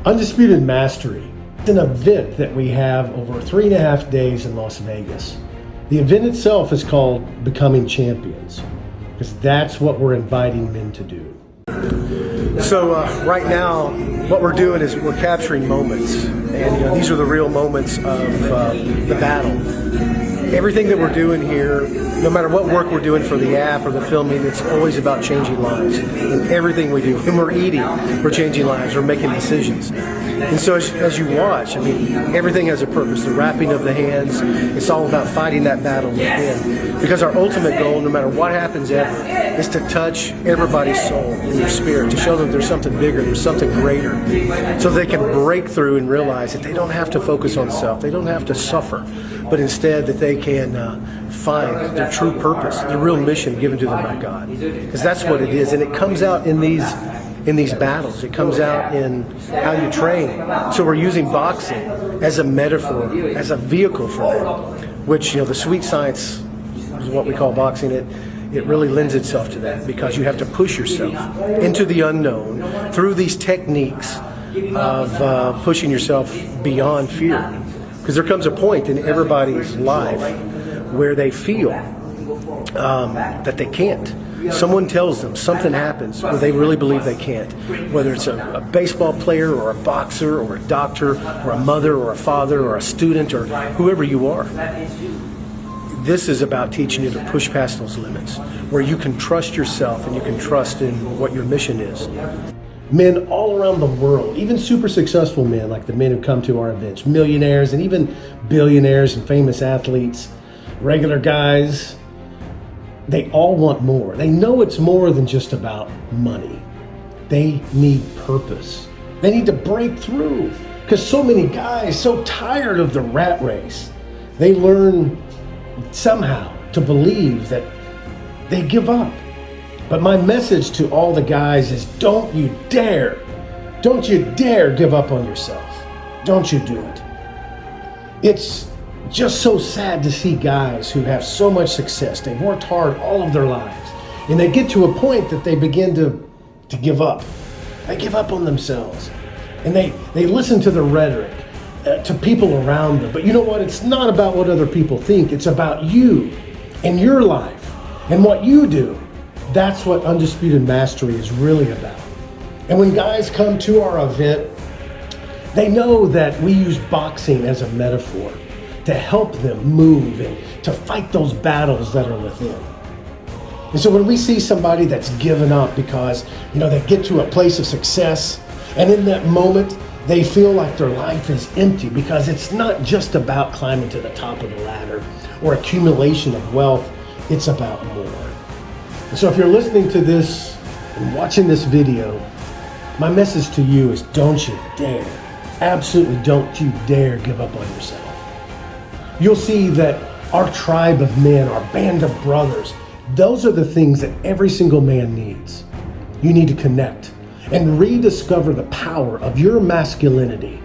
Undisputed Mastery. It's an event that we have over 3.5 days in Las Vegas. The event itself is called Becoming Champions, because that's what we're inviting men to do. So right now, what we're doing is we're capturing moments, and these are the real moments of the battle. Everything that we're doing here, no matter what work we're doing for the app or the filming, it's always about changing lives. In everything we do, when we're eating, we're changing lives, we're making decisions. And so as you watch, everything has a purpose. The wrapping of the hands, it's all about fighting that battle within. Because our ultimate goal, no matter what happens ever, is to touch everybody's soul and their spirit, to show them there's something bigger, there's something greater, so they can break through and realize that they don't have to focus on self, they don't have to suffer, but instead that they can find their true purpose, their real mission given to them by God. Because that's what it is, and it comes out in these battles. It comes out in how you train. So we're using boxing as a metaphor, as a vehicle for that, which, the sweet science is what we call boxing. It really lends itself to that, because you have to push yourself into the unknown through these techniques of pushing yourself beyond fear. Because there comes a point in everybody's life where they feel that they can't. Someone tells them, something happens where they really believe they can't. Whether it's a baseball player or a boxer or a doctor or a mother or a father or a student or whoever you are. This is about teaching you to push past those limits, where you can trust yourself and you can trust in what your mission is. Men all around the world, even super successful men like the men who come to our events, millionaires and even billionaires and famous athletes, regular guys, they all want more. They know it's more than just about money. They need purpose. They need to break through, because so many guys, so tired of the rat race, they learn somehow to believe that they give up. But my message to all the guys is, don't you dare give up on yourself. Don't you do it. It's just so sad to see guys who have so much success. They've worked hard all of their lives, and they get to a point that they begin to give up. They give up on themselves, and they listen to the rhetoric, to people around them. But you know what? It's not about what other people think. It's about you and your life and what you do. That's what Undisputed Mastery is really about. And when guys come to our event, they know that we use boxing as a metaphor to help them move and to fight those battles that are within. And so when we see somebody that's given up because, they get to a place of success, and in that moment, they feel like their life is empty, because it's not just about climbing to the top of the ladder or accumulation of wealth. It's about more. And so if you're listening to this and watching this video, my message to you is, don't you dare, absolutely don't you dare give up on yourself. You'll see that our tribe of men, our band of brothers, those are the things that every single man needs. You need to connect and rediscover the power of your masculinity.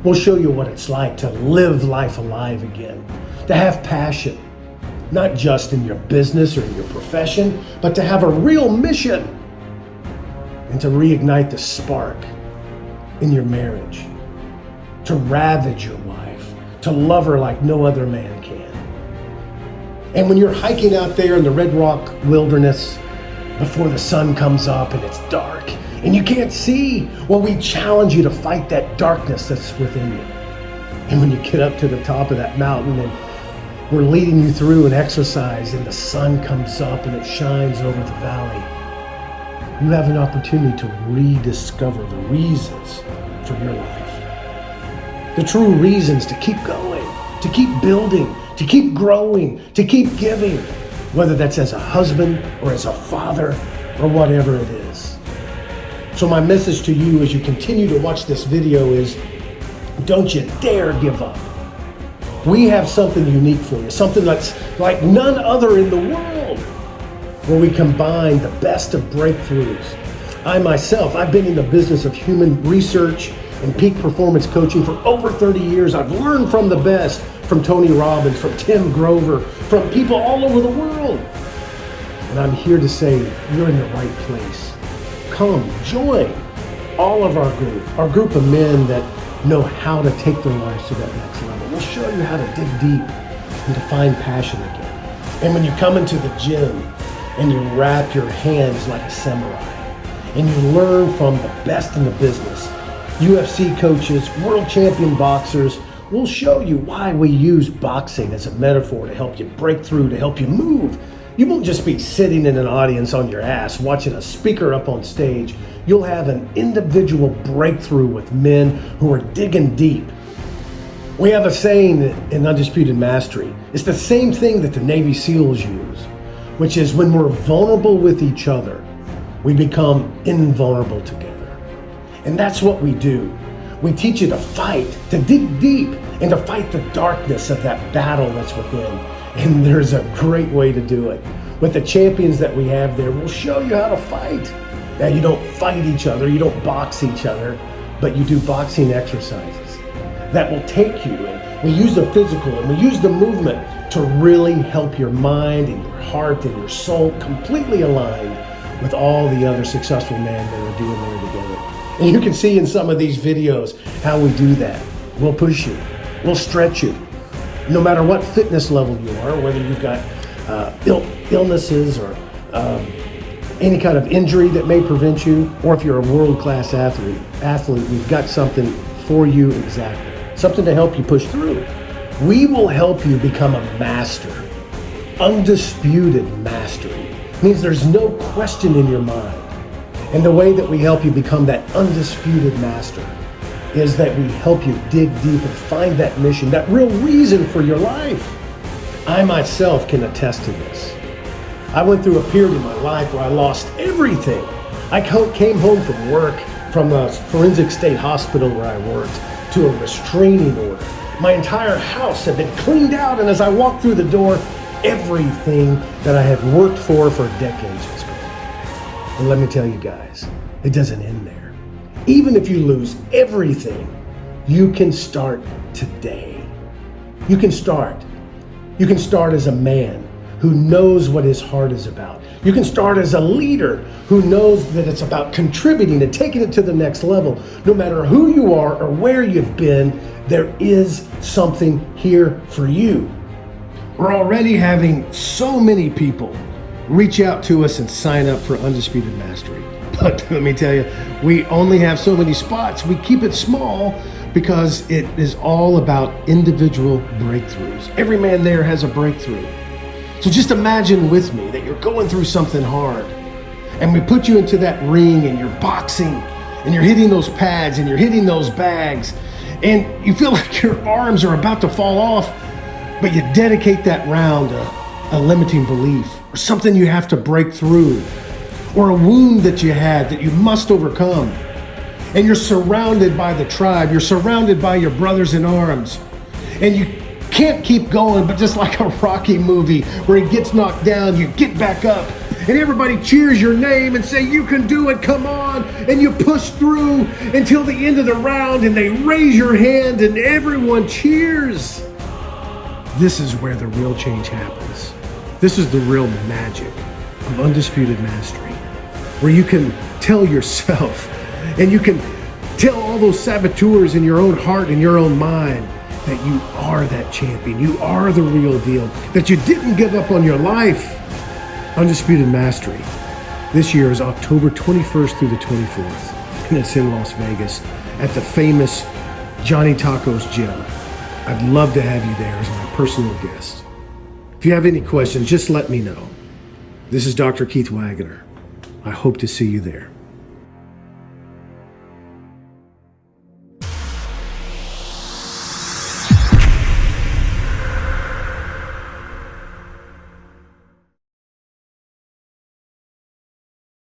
We'll show you what it's like to live life alive again, to have passion, not just in your business or in your profession, but to have a real mission, and to reignite the spark in your marriage, to ravage your wife, to love her like no other man can. And when you're hiking out there in the Red Rock Wilderness before the sun comes up and it's dark and you can't see, well, we challenge you to fight that darkness that's within you. And when you get up to the top of that mountain and we're leading you through an exercise and the sun comes up and it shines over the valley, you have an opportunity to rediscover the reasons for your life. The true reasons to keep going, to keep building, to keep growing, to keep giving, whether that's as a husband or as a father or whatever it is. So my message to you as you continue to watch this video is, don't you dare give up. We have something unique for you, something that's like none other in the world, where we combine the best of breakthroughs. I myself, I've been in the business of human research and peak performance coaching for over 30 years. I've learned from the best, from Tony Robbins, from Tim Grover, from people all over the world. And I'm here to say, you're in the right place. Come, join. all of our group of men that know how to take their lives to that next level. We'll show you how to dig deep and to find passion again. And when you come into the gym and you wrap your hands like a samurai and you learn from the best in the business, UFC coaches, world champion boxers, we'll show you why we use boxing as a metaphor to help you break through, to help you move. You won't just be sitting in an audience on your ass watching a speaker up on stage. You'll have an individual breakthrough with men who are digging deep. We have a saying in Undisputed Mastery. It's the same thing that the Navy SEALs use, which is when we're vulnerable with each other, we become invulnerable together. And that's what we do. We teach you to fight, to dig deep, and to fight the darkness of that battle that's within. And there's a great way to do it. With the champions that we have there, we'll show you how to fight. Now, you don't fight each other, you don't box each other, but you do boxing exercises that will take you, and we use the physical and we use the movement to really help your mind and your heart and your soul completely aligned with all the other successful men that are doing there together. And you can see in some of these videos how we do that. We'll push you, we'll stretch you. No matter what fitness level you are, whether you've got illnesses or any kind of injury that may prevent you, or if you're a world-class athlete, we've got something for you exactly. Something to help you push through. We will help you become a master. Undisputed mastery means there's no question in your mind. And the way that we help you become that undisputed master is that we help you dig deep and find that mission, that real reason for your life. I myself can attest to this. I went through a period in my life where I lost everything. I came home from work, from a forensic state hospital where I worked, to a restraining order. My entire house had been cleaned out, and as I walked through the door, everything that I had worked for decades was gone. And let me tell you guys, it doesn't end there. Even if you lose everything, you can start today. You can start. You can start as a man who knows what his heart is about. You can start as a leader who knows that it's about contributing and taking it to the next level. No matter who you are or where you've been, there is something here for you. We're already having so many people reach out to us and sign up for Undisputed Mastery. But let me tell you, we only have so many spots. We keep it small because it is all about individual breakthroughs. Every man there has a breakthrough. So just imagine with me that you're going through something hard, and we put you into that ring and you're boxing and you're hitting those pads and you're hitting those bags, and you feel like your arms are about to fall off, but you dedicate that round to a limiting belief or something you have to break through, or a wound that you had that you must overcome. And you're surrounded by the tribe, you're surrounded by your brothers in arms, and you can't keep going, but just like a Rocky movie where he gets knocked down, you get back up, and everybody cheers your name and say, "You can do it, come on," and you push through until the end of the round, and they raise your hand and everyone cheers. This is where the real change happens. This is the real magic of Undisputed Mastery, where you can tell yourself and you can tell all those saboteurs in your own heart and your own mind that you are that champion, you are the real deal, that you didn't give up on your life. Undisputed Mastery. This year is October 21st through the 24th, and it's in Las Vegas at the famous Johnny Taco's gym. I'd love to have you there as my personal guest. If you have any questions, just let me know. This is Dr. Keith Waggoner. I hope to see you there.